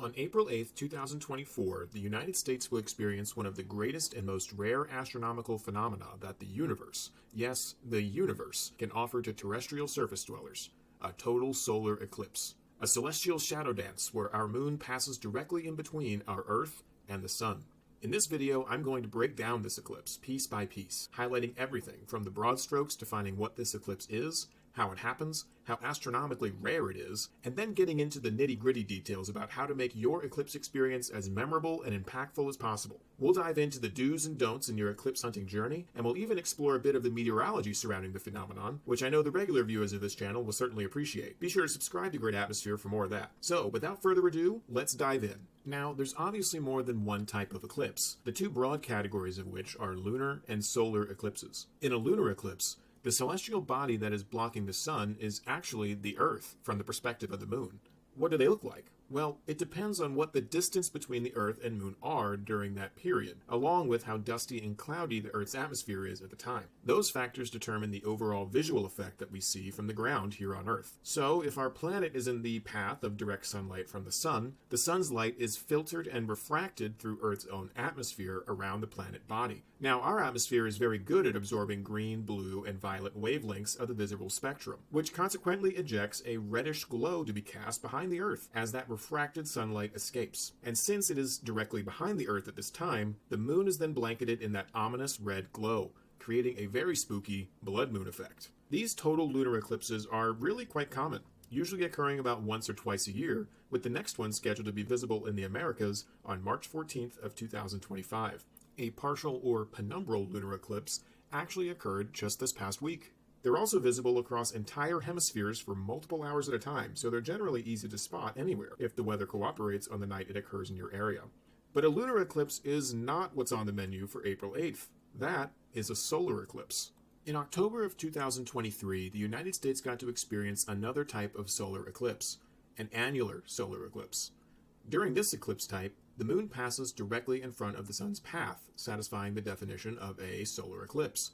On April 8, 2024, the United States will experience one of the greatest and most rare astronomical phenomena that the universe, yes, the universe, can offer to terrestrial surface dwellers: a total solar eclipse. A celestial shadow dance where our moon passes directly in between our Earth and the Sun. In this video, I'm going to break down this eclipse piece by piece, highlighting everything from the broad strokes defining what this eclipse is, how it happens, how astronomically rare it is, and then getting into the nitty-gritty details about how to make your eclipse experience as memorable and impactful as possible. We'll dive into the do's and don'ts in your eclipse hunting journey, and we'll even explore a bit of the meteorology surrounding the phenomenon, which I know the regular viewers of this channel will certainly appreciate. Be sure to subscribe to Great Atmosphere for more of that. So, without further ado, let's dive in. Now, there's obviously more than one type of eclipse, the two broad categories of which are lunar and solar eclipses. In a lunar eclipse, the celestial body that is blocking the sun is actually the Earth from the perspective of the moon. What do they look like? Well, it depends on what the distance between the Earth and moon are during that period, along with how dusty and cloudy the Earth's atmosphere is at the time. Those factors determine the overall visual effect that we see from the ground here on Earth. So, if our planet is in the path of direct sunlight from the sun's light is filtered and refracted through Earth's own atmosphere around the planet body. Now, our atmosphere is very good at absorbing green, blue, and violet wavelengths of the visible spectrum, which consequently ejects a reddish glow to be cast behind the Earth as that refracted sunlight escapes. And since it is directly behind the Earth at this time, the moon is then blanketed in that ominous red glow, creating a very spooky blood moon effect. These total lunar eclipses are really quite common, usually occurring about once or twice a year, with the next one scheduled to be visible in the Americas on March 14th of 2025. A partial or penumbral lunar eclipse actually occurred just this past week. They're also visible across entire hemispheres for multiple hours at a time, so they're generally easy to spot anywhere if the weather cooperates on the night it occurs in your area. But a lunar eclipse is not what's on the menu for April 8th. That is a solar eclipse. In October of 2023, the United States got to experience another type of solar eclipse, an annular solar eclipse. During this eclipse type, the moon passes directly in front of the sun's path, satisfying the definition of a solar eclipse.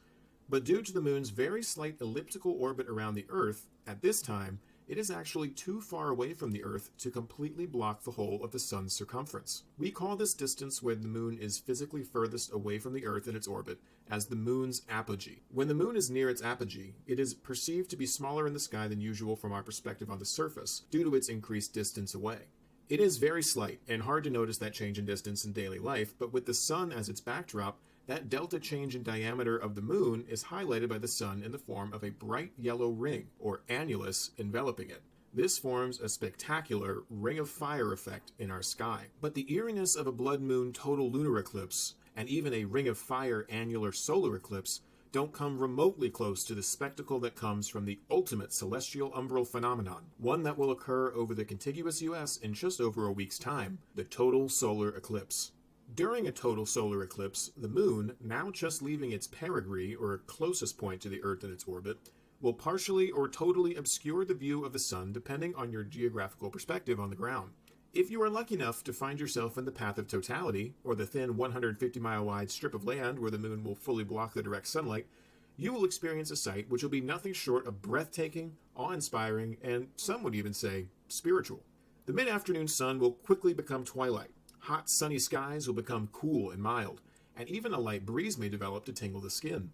But due to the moon's very slight elliptical orbit around the Earth, at this time, it is actually too far away from the Earth to completely block the whole of the sun's circumference. We call this distance where the moon is physically furthest away from the Earth in its orbit as the moon's apogee. When the moon is near its apogee, it is perceived to be smaller in the sky than usual from our perspective on the surface, due to its increased distance away. It is very slight and hard to notice that change in distance in daily life, but with the sun as its backdrop, that delta change in diameter of the moon is highlighted by the sun in the form of a bright yellow ring, or annulus, enveloping it. This forms a spectacular ring of fire effect in our sky. But the eeriness of a blood moon total lunar eclipse, and even a ring of fire annular solar eclipse, don't come remotely close to the spectacle that comes from the ultimate celestial umbral phenomenon, one that will occur over the contiguous US in just over a week's time, the total solar eclipse. During a total solar eclipse, the moon, now just leaving its perigee, or closest point to the Earth in its orbit, will partially or totally obscure the view of the sun depending on your geographical perspective on the ground. If you are lucky enough to find yourself in the path of totality, or the thin 150-mile wide strip of land where the moon will fully block the direct sunlight, you will experience a sight which will be nothing short of breathtaking, awe-inspiring, and some would even say, spiritual. The mid-afternoon sun will quickly become twilight. Hot, sunny skies will become cool and mild, and even a light breeze may develop to tingle the skin.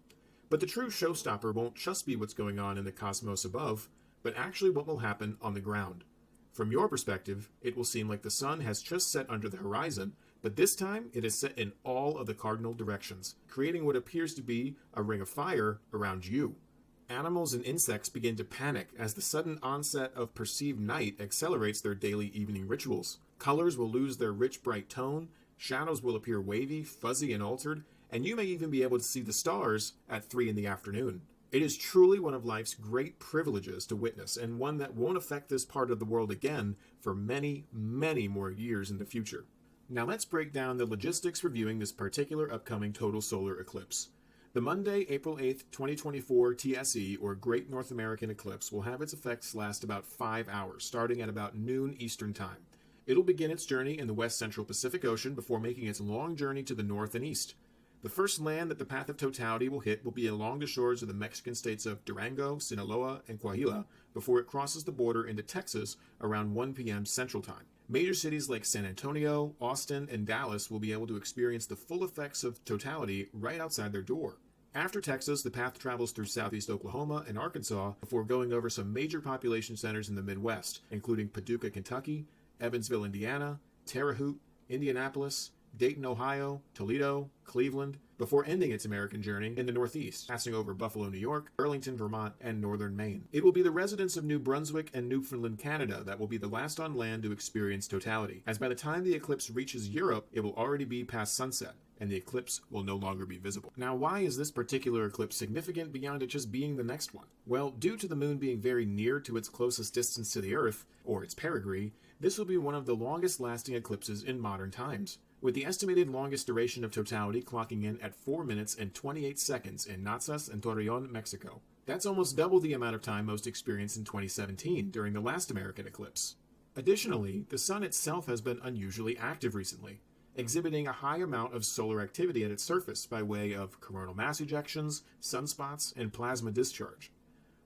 But the true showstopper won't just be what's going on in the cosmos above, but actually what will happen on the ground. From your perspective, it will seem like the sun has just set under the horizon, but this time it is set in all of the cardinal directions, creating what appears to be a ring of fire around you. Animals and insects begin to panic as the sudden onset of perceived night accelerates their daily evening rituals. Colors will lose their rich, bright tone, shadows will appear wavy, fuzzy, and altered, and you may even be able to see the stars at 3 in the afternoon. It is truly one of life's great privileges to witness, and one that won't affect this part of the world again for many, many more years in the future. Now let's break down the logistics reviewing this particular upcoming total solar eclipse. The Monday, April 8th, 2024 TSE, or Great North American Eclipse, will have its effects last about 5 hours, starting at about noon Eastern Time. It'll begin its journey in the west central Pacific Ocean before making its long journey to the north and east. The first land that the path of totality will hit will be along the shores of the Mexican states of Durango, Sinaloa, and Coahuila before it crosses the border into Texas around 1 p.m. Central Time. Major cities like San Antonio, Austin, and Dallas will be able to experience the full effects of totality right outside their door. After Texas, the path travels through southeast Oklahoma and Arkansas before going over some major population centers in the Midwest, including Paducah, Kentucky, Evansville, Indiana, Terre Haute, Indianapolis, Dayton, Ohio, Toledo, Cleveland, before ending its American journey in the Northeast, passing over Buffalo, New York, Burlington, Vermont, and northern Maine. It will be the residents of New Brunswick and Newfoundland, Canada that will be the last on land to experience totality, as by the time the eclipse reaches Europe, it will already be past sunset, and the eclipse will no longer be visible. Now, why is this particular eclipse significant beyond it just being the next one? Well, due to the moon being very near to its closest distance to the Earth, or its perigee, this will be one of the longest lasting eclipses in modern times, with the estimated longest duration of totality clocking in at 4 minutes and 28 seconds in Nazas and Torreon, Mexico. That's almost double the amount of time most experienced in 2017 during the last American eclipse. Additionally, the sun itself has been unusually active recently, exhibiting a high amount of solar activity at its surface by way of coronal mass ejections, sunspots, and plasma discharge.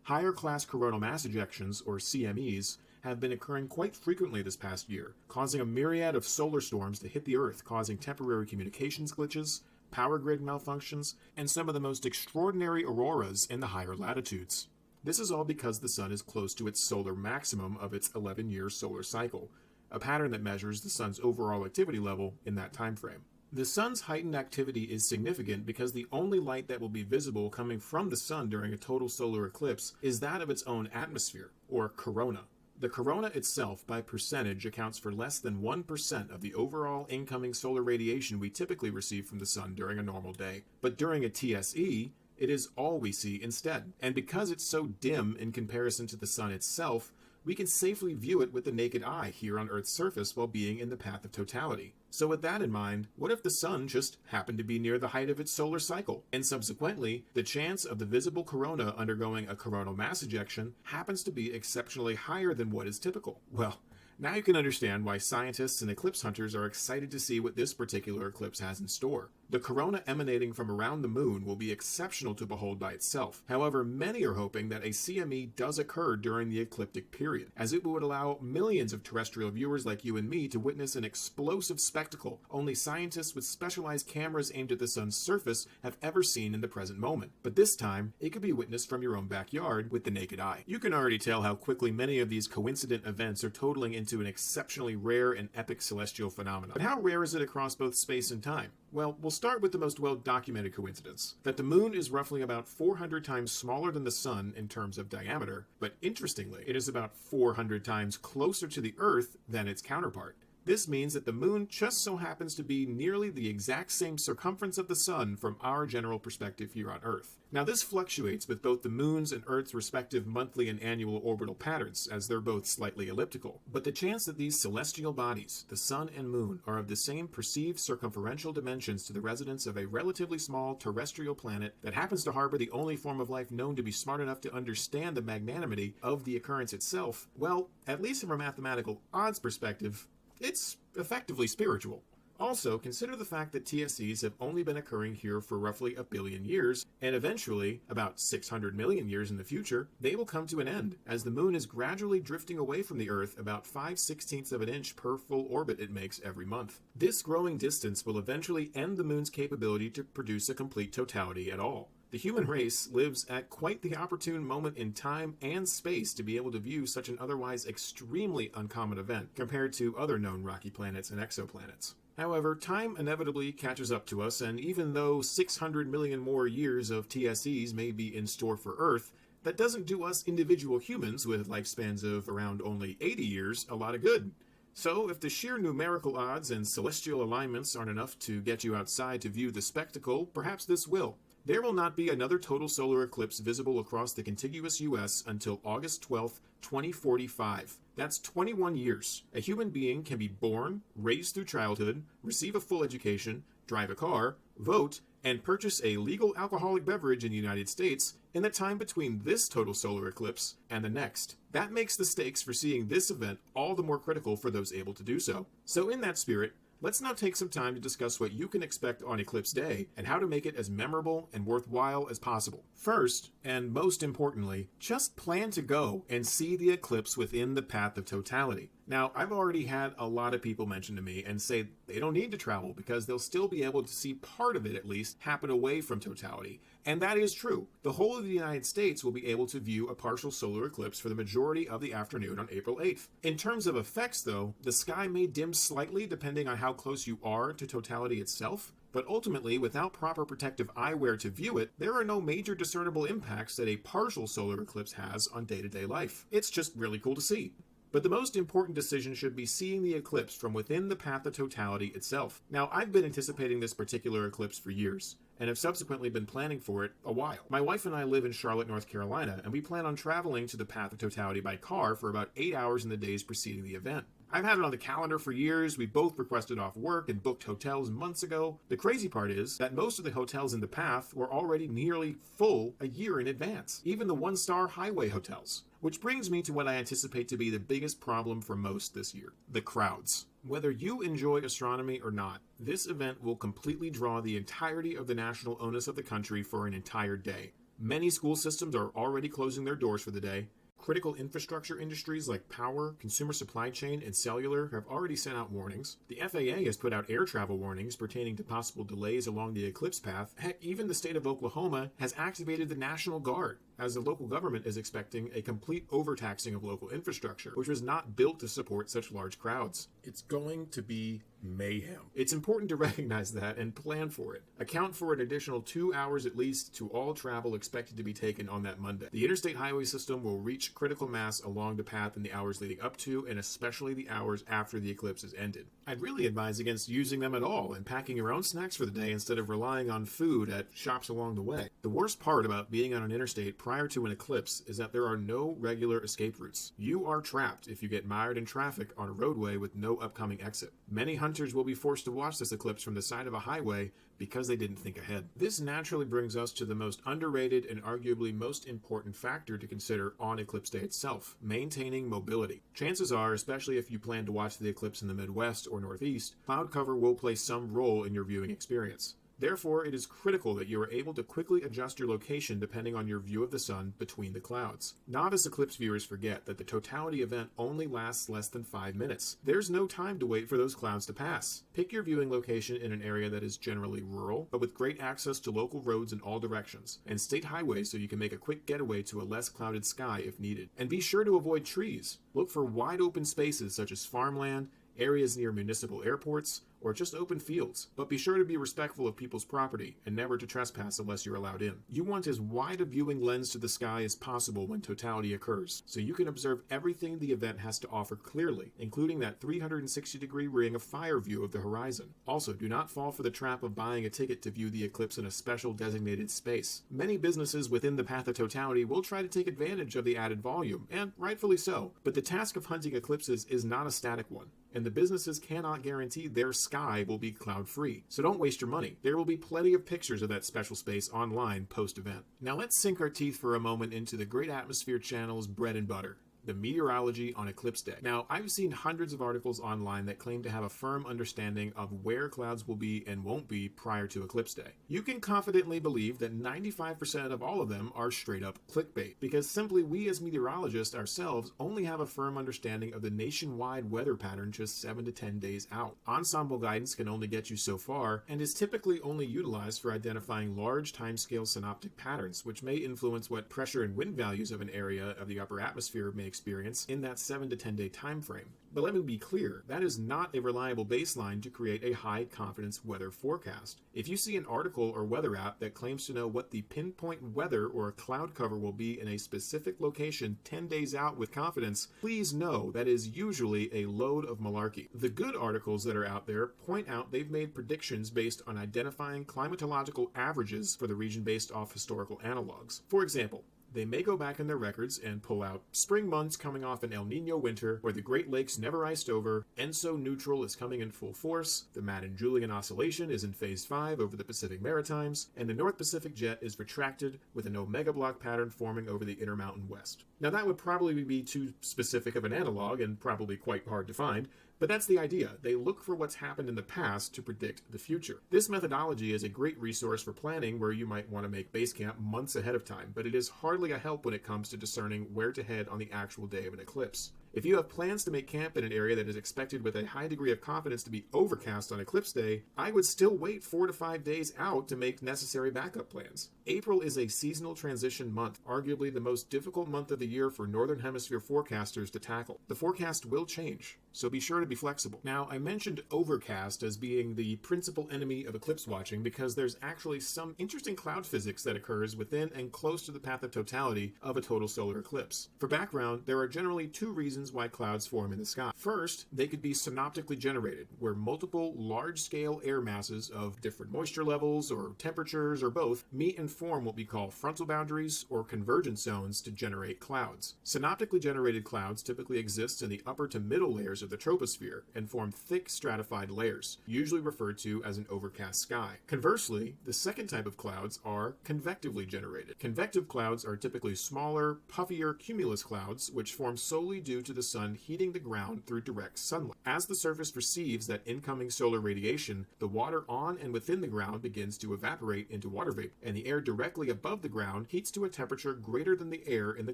Higher class coronal mass ejections, or CMEs, have been occurring quite frequently this past year, causing a myriad of solar storms to hit the Earth, causing temporary communications glitches, power grid malfunctions, and some of the most extraordinary auroras in the higher latitudes. This is all because the sun is close to its solar maximum of its 11-year solar cycle, a pattern that measures the sun's overall activity level in that time frame. The sun's heightened activity is significant because the only light that will be visible coming from the sun during a total solar eclipse is that of its own atmosphere, or corona. The corona itself, by percentage, accounts for less than 1% of the overall incoming solar radiation we typically receive from the sun during a normal day. But during a TSE, it is all we see instead. And because it's so dim in comparison to the sun itself, we can safely view it with the naked eye here on Earth's surface while being in the path of totality. So with that in mind, what if the sun just happened to be near the height of its solar cycle, and subsequently, the chance of the visible corona undergoing a coronal mass ejection happens to be exceptionally higher than what is typical? Well, now you can understand why scientists and eclipse hunters are excited to see what this particular eclipse has in store. The corona emanating from around the moon will be exceptional to behold by itself. However, many are hoping that a CME does occur during the ecliptic period, as it would allow millions of terrestrial viewers like you and me to witness an explosive spectacle only scientists with specialized cameras aimed at the sun's surface have ever seen in the present moment. But this time, it could be witnessed from your own backyard with the naked eye. You can already tell how quickly many of these coincident events are totaling into an exceptionally rare and epic celestial phenomenon. But how rare is it across both space and time? Well, we'll start with the most well-documented coincidence, that the moon is roughly about 400 times smaller than the sun in terms of diameter, but interestingly, it is about 400 times closer to the Earth than its counterpart. This means that the moon just so happens to be nearly the exact same circumference of the sun from our general perspective here on Earth. Now, this fluctuates with both the moon's and Earth's respective monthly and annual orbital patterns, as they're both slightly elliptical. But the chance that these celestial bodies, the sun and moon, are of the same perceived circumferential dimensions to the residents of a relatively small terrestrial planet that happens to harbor the only form of life known to be smart enough to understand the magnanimity of the occurrence itself, well, at least from a mathematical odds perspective, it's effectively spiritual. Also, consider the fact that TSEs have only been occurring here for roughly 1 billion years, and eventually, about 600 million years in the future, they will come to an end, as the moon is gradually drifting away from the Earth about 5/16 of an inch per full orbit it makes every month. This growing distance will eventually end the moon's capability to produce a complete totality at all. The human race lives at quite the opportune moment in time and space to be able to view such an otherwise extremely uncommon event compared to other known rocky planets and exoplanets. However, time inevitably catches up to us, and even though 600 million more years of TSEs may be in store for Earth, that doesn't do us individual humans with lifespans of around only 80 years a lot of good. So, if the sheer numerical odds and celestial alignments aren't enough to get you outside to view the spectacle, perhaps this will. There will not be another total solar eclipse visible across the contiguous U.S. until August 12, 2045. That's 21 years. A human being can be born, raised through childhood, receive a full education, drive a car, vote, and purchase a legal alcoholic beverage in the United States in the time between this total solar eclipse and the next. That makes the stakes for seeing this event all the more critical for those able to do so. So in that spirit, let's now take some time to discuss what you can expect on Eclipse Day and how to make it as memorable and worthwhile as possible. First, and most importantly, just plan to go and see the eclipse within the path of totality. Now, I've already had a lot of people mention to me and say they don't need to travel because they'll still be able to see part of it at least happen away from totality. And that is true. The whole of the United States will be able to view a partial solar eclipse for the majority of the afternoon on April 8th. In terms of effects, though, the sky may dim slightly depending on how close you are to totality itself. But ultimately, without proper protective eyewear to view it, there are no major discernible impacts that a partial solar eclipse has on day-to-day life. It's just really cool to see. But the most important decision should be seeing the eclipse from within the path of totality itself. Now, I've been anticipating this particular eclipse for years, and have subsequently been planning for it a while. My wife and I live in Charlotte, North Carolina, and we plan on traveling to the path of totality by car for about 8 hours in the days preceding the event. I've had it on the calendar for years. We both requested off work and booked hotels months ago. The crazy part is that most of the hotels in the path were already nearly full a year in advance, even the one-star highway hotels. Which brings me to what I anticipate to be the biggest problem for most this year: the crowds. Whether you enjoy astronomy or not, this event will completely draw the entirety of the national onus of the country for an entire day. Many school systems are already closing their doors for the day. Critical infrastructure industries like power, consumer supply chain, and cellular have already sent out warnings. The FAA has put out air travel warnings pertaining to possible delays along the eclipse path. Heck, even the state of Oklahoma has activated the National Guard, as the local government is expecting a complete overtaxing of local infrastructure, which was not built to support such large crowds. It's going to be mayhem. It's important to recognize that and plan for it. Account for an additional 2 hours at least to all travel expected to be taken on that Monday. The interstate highway system will reach critical mass along the path in the hours leading up to, and especially the hours after the eclipse is ended. I'd really advise against using them at all and packing your own snacks for the day instead of relying on food at shops along the way. The worst part about being on an interstate prior to an eclipse is that there are no regular escape routes. You are trapped if you get mired in traffic on a roadway with no upcoming exit. Many hunters will be forced to watch this eclipse from the side of a highway because they didn't think ahead. This naturally brings us to the most underrated and arguably most important factor to consider on eclipse day itself: maintaining mobility. Chances are, especially if you plan to watch the eclipse in the Midwest or Northeast, cloud cover will play some role in your viewing experience. Therefore, it is critical that you are able to quickly adjust your location depending on your view of the sun between the clouds. Novice eclipse viewers forget that the totality event only lasts less than 5 minutes. There's no time to wait for those clouds to pass. Pick your viewing location in an area that is generally rural, but with great access to local roads in all directions, and state highways so you can make a quick getaway to a less clouded sky if needed. And be sure to avoid trees. Look for wide open spaces such as farmland, areas near municipal airports, or just open fields, but be sure to be respectful of people's property and never to trespass unless you're allowed in. You want as wide a viewing lens to the sky as possible when totality occurs, so you can observe everything the event has to offer clearly, including that 360-degree ring of fire view of the horizon. Also, do not fall for the trap of buying a ticket to view the eclipse in a special designated space. Many businesses within the path of totality will try to take advantage of the added volume, and rightfully so, but the task of hunting eclipses is not a static one, and the businesses cannot guarantee their sky will be cloud-free. So don't waste your money. There will be plenty of pictures of that special space online post-event. Now let's sink our teeth for a moment into the Great Atmosphere Channel's bread and butter: the meteorology on eclipse day. Now, I've seen hundreds of articles online that claim to have a firm understanding of where clouds will be and won't be prior to eclipse day. You can confidently believe that 95% of all of them are straight up clickbait, because simply we as meteorologists ourselves only have a firm understanding of the nationwide weather pattern just 7 to 10 days out. Ensemble guidance can only get you so far, and is typically only utilized for identifying large timescale synoptic patterns, which may influence what pressure and wind values of an area of the upper atmosphere may experience in that 7 to 10 day time frame. But let me be clear, that is not a reliable baseline to create a high confidence weather forecast. If you see an article or weather app that claims to know what the pinpoint weather or cloud cover will be in a specific location 10 days out with confidence, please know that is usually a load of malarkey. The good articles that are out there point out they've made predictions based on identifying climatological averages for the region based off historical analogs. For example, they may go back in their records and pull out spring months coming off an El Nino winter where the Great Lakes never iced over, ENSO neutral is coming in full force, the Madden-Julian Oscillation is in phase 5 over the Pacific Maritimes, and the North Pacific Jet is retracted with an omega block pattern forming over the Intermountain West. Now that would probably be too specific of an analog and probably quite hard to find, but that's the idea. They look for what's happened in the past to predict the future. This methodology is a great resource for planning where you might want to make base camp months ahead of time, but it is hardly a help when it comes to discerning where to head on the actual day of an eclipse. If you have plans to make camp in an area that is expected with a high degree of confidence to be overcast on eclipse day, I would still wait 4 to 5 days out to make necessary backup plans. April is a seasonal transition month, arguably the most difficult month of the year for Northern Hemisphere forecasters to tackle. The forecast will change, so be sure to be flexible. Now, I mentioned overcast as being the principal enemy of eclipse watching because there's actually some interesting cloud physics that occurs within and close to the path of totality of a total solar eclipse. For background, there are generally two reasons why clouds form in the sky. First, they could be synoptically generated, where multiple large-scale air masses of different moisture levels or temperatures or both meet and form what we call frontal boundaries or convergence zones to generate clouds. Synoptically generated clouds typically exist in the upper to middle layers of the troposphere and form thick stratified layers, usually referred to as an overcast sky. Conversely, the second type of clouds are convectively generated. Convective clouds are typically smaller, puffier cumulus clouds which form solely due to the sun heating the ground through direct sunlight. As the surface receives that incoming solar radiation, the water on and within the ground begins to evaporate into water vapor, and the air directly above the ground heats to a temperature greater than the air in the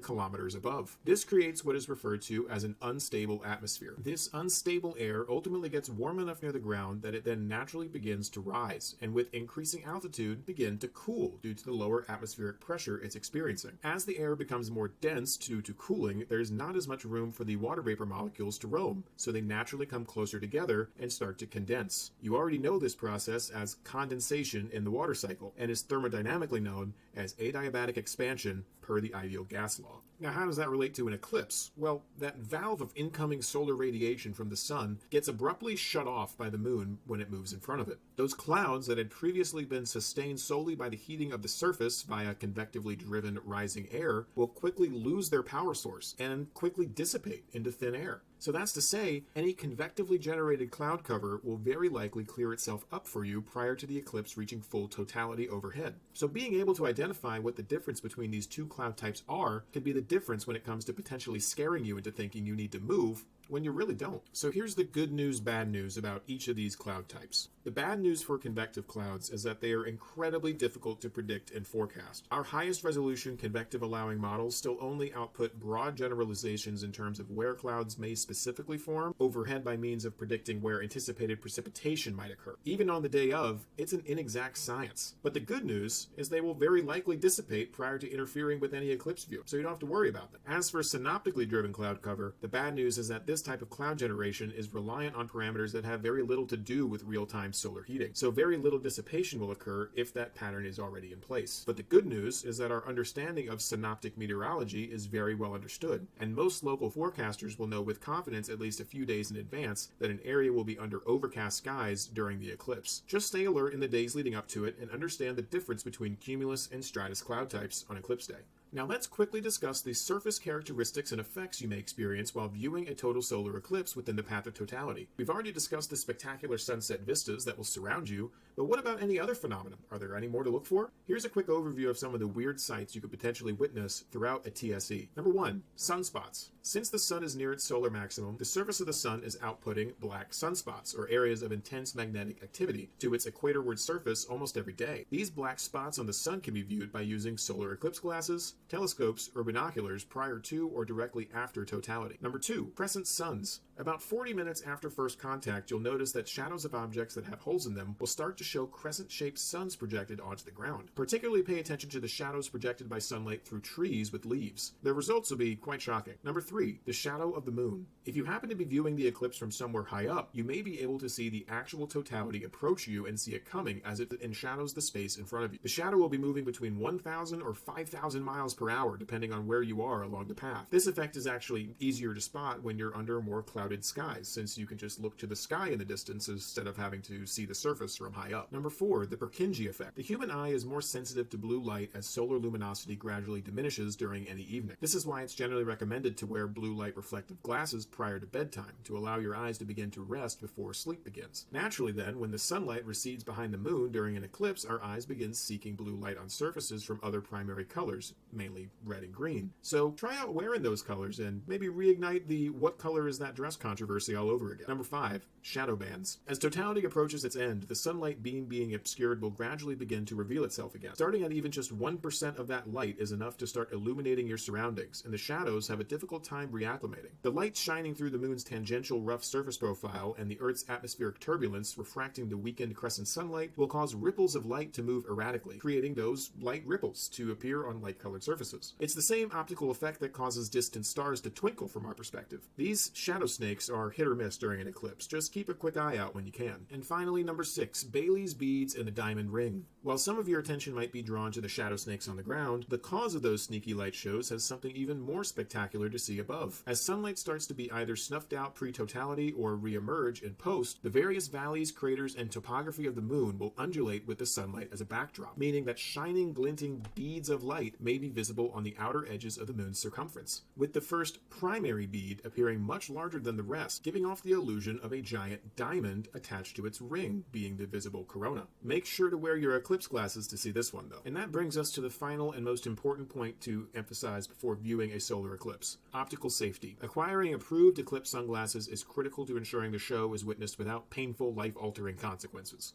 kilometers above. This creates what is referred to as an unstable atmosphere. This unstable air ultimately gets warm enough near the ground that it then naturally begins to rise, and with increasing altitude begin to cool due to the lower atmospheric pressure it's experiencing. As the air becomes more dense due to cooling, there's not as much room for the water vapor molecules to roam, so they naturally come closer together and start to condense. You already know this process as condensation in the water cycle, and is thermodynamically known as adiabatic expansion per the ideal gas law. Now, how does that relate to an eclipse? Well, that valve of incoming solar radiation from the sun gets abruptly shut off by the moon when it moves in front of it. Those clouds that had previously been sustained solely by the heating of the surface via convectively driven rising air will quickly lose their power source and quickly dissipate into thin air. So that's to say, any convectively generated cloud cover will very likely clear itself up for you prior to the eclipse reaching full totality overhead. So being able to identify what the difference between these two cloud types are can be the difference when it comes to potentially scaring you into thinking you need to move when you really don't. So here's the good news, bad news about each of these cloud types. The bad news for convective clouds is that they are incredibly difficult to predict and forecast. Our highest resolution convective allowing models still only output broad generalizations in terms of where clouds may specifically form overhead by means of predicting where anticipated precipitation might occur. Even on the day of, it's an inexact science. But the good news is they will very likely dissipate prior to interfering with any eclipse view, so you don't have to worry about them. As for synoptically driven cloud cover, the bad news is that this type of cloud generation is reliant on parameters that have very little to do with real-time solar heating, so very little dissipation will occur if that pattern is already in place. But the good news is that our understanding of synoptic meteorology is very well understood, and most local forecasters will know with confidence at least a few days in advance that an area will be under overcast skies during the eclipse. Just stay alert in the days leading up to it and understand the difference between cumulus and stratus cloud types on eclipse day. Now let's quickly discuss the surface characteristics and effects you may experience while viewing a total solar eclipse within the path of totality. We've already discussed the spectacular sunset vistas that will surround you, but what about any other phenomena? Are there any more to look for? Here's a quick overview of some of the weird sights you could potentially witness throughout a TSE. Number 1. Sunspots. Since the sun is near its solar maximum, the surface of the sun is outputting black sunspots, or areas of intense magnetic activity, to its equatorward surface almost every day. These black spots on the sun can be viewed by using solar eclipse glasses, telescopes, or binoculars prior to or directly after totality. Number 2. Crescent suns. About 40 minutes after first contact, you'll notice that shadows of objects that have holes in them will start to show crescent-shaped suns projected onto the ground. Particularly pay attention to the shadows projected by sunlight through trees with leaves. The results will be quite shocking. Number 3. The shadow of the moon. If you happen to be viewing the eclipse from somewhere high up, you may be able to see the actual totality approach you and see it coming as it enshadows the space in front of you. The shadow will be moving between 1,000 or 5,000 miles per hour depending on where you are along the path. This effect is actually easier to spot when you're under more clouded skies, since you can just look to the sky in the distance instead of having to see the surface from high up. Number 4. The Purkinje effect. The human eye is more sensitive to blue light as solar luminosity gradually diminishes during any evening. This is why it's generally recommended to wear blue light reflective glasses prior to bedtime to allow your eyes to begin to rest before sleep begins. Naturally then, when the sunlight recedes behind the moon during an eclipse, our eyes begin seeking blue light on surfaces from other primary colors, mainly red and green. So try out wearing those colors and maybe reignite the "what color is that dress gas controversy all over again. Number 5. Shadow bands. As totality approaches its end, the sunlight beam being obscured will gradually begin to reveal itself again. Starting at even just 1% of that light is enough to start illuminating your surroundings, and the shadows have a difficult time reacclimating. The light shining through the moon's tangential rough surface profile and the Earth's atmospheric turbulence refracting the weakened crescent sunlight will cause ripples of light to move erratically, creating those light ripples to appear on light-colored surfaces. It's the same optical effect that causes distant stars to twinkle from our perspective. These shadow snakes are hit or miss during an eclipse. Just keep a quick eye out when you can. And finally, number 6, Bailey's beads and the diamond ring. While some of your attention might be drawn to the shadow snakes on the ground, the cause of those sneaky light shows has something even more spectacular to see above. As sunlight starts to be either snuffed out pre-totality or re-emerge in post, the various valleys, craters, and topography of the moon will undulate with the sunlight as a backdrop, meaning that shining, glinting beads of light may be visible on the outer edges of the moon's circumference, with the first primary bead appearing much larger than the rest, giving off the illusion of a giant diamond attached to its ring, being the visible corona. Make sure to wear your eclipse glasses to see this one, though. And that brings us to the final and most important point to emphasize before viewing a solar eclipse: optical safety. Acquiring approved eclipse sunglasses is critical to ensuring the show is witnessed without painful, life-altering consequences.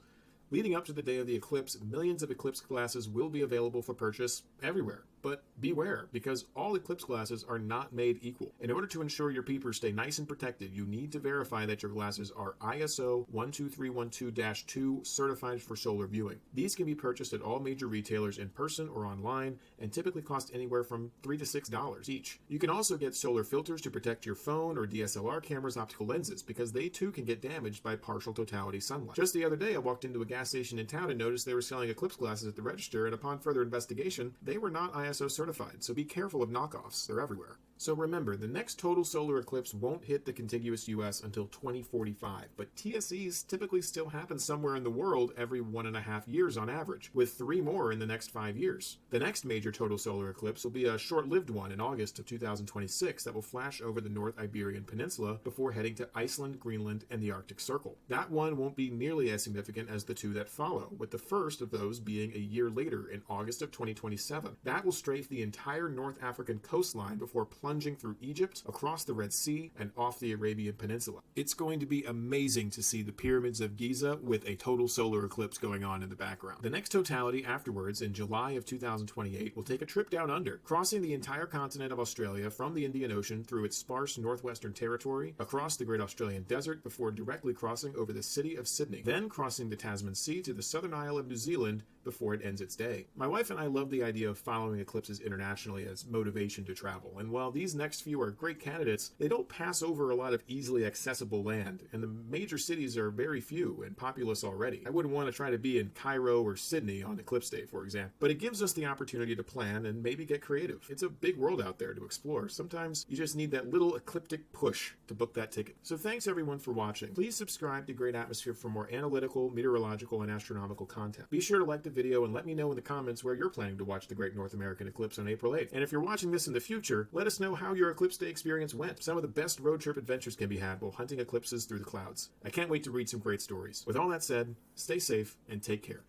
Leading up to the day of the eclipse, millions of eclipse glasses will be available for purchase everywhere. But beware, because all eclipse glasses are not made equal. In order to ensure your peepers stay nice and protected, you need to verify that your glasses are ISO 12312-2 certified for solar viewing. These can be purchased at all major retailers in person or online, and typically cost anywhere from $3 to $6 each. You can also get solar filters to protect your phone or DSLR camera's optical lenses, because they too can get damaged by partial totality sunlight. Just the other day, I walked into a gas station in town and noticed they were selling eclipse glasses at the register, and upon further investigation, they were not ISO certified, so be careful of knockoffs. They're everywhere. So remember, the next total solar eclipse won't hit the contiguous US until 2045, but TSEs typically still happen somewhere in the world every 1.5 years on average, with 3 more in the next 5 years. The next major total solar eclipse will be a short-lived one in August of 2026 that will flash over the North Iberian Peninsula before heading to Iceland, Greenland, and the Arctic Circle. That one won't be nearly as significant as the 2 that follow, with the first of those being a year later in August of 2027. That will strafe the entire North African coastline before plunging through Egypt, across the Red Sea, and off the Arabian Peninsula. It's going to be amazing to see the pyramids of Giza with a total solar eclipse going on in the background. The next totality afterwards, in July of 2028, will take a trip down under, crossing the entire continent of Australia from the Indian Ocean through its sparse northwestern territory, across the Great Australian Desert before directly crossing over the city of Sydney, then crossing the Tasman Sea to the southern isle of New Zealand before it ends its day. My wife and I love the idea of following eclipses internationally as motivation to travel, and while these next few are great candidates, they don't pass over a lot of easily accessible land, and the major cities are very few and populous already. I wouldn't want to try to be in Cairo or Sydney on eclipse day, for example, but it gives us the opportunity to plan and maybe get creative. It's a big world out there to explore. Sometimes you just need that little ecliptic push to book that ticket. So thanks everyone for watching. Please subscribe to Great Atmosphere for more analytical, meteorological, and astronomical content. Be sure to like the video and let me know in the comments where you're planning to watch the Great North American Eclipse on April 8th. And if you're watching this in the future, let us know how your eclipse day experience went. Some of the best road trip adventures can be had while hunting eclipses through the clouds. I can't wait to read some great stories. With all that said, stay safe and take care.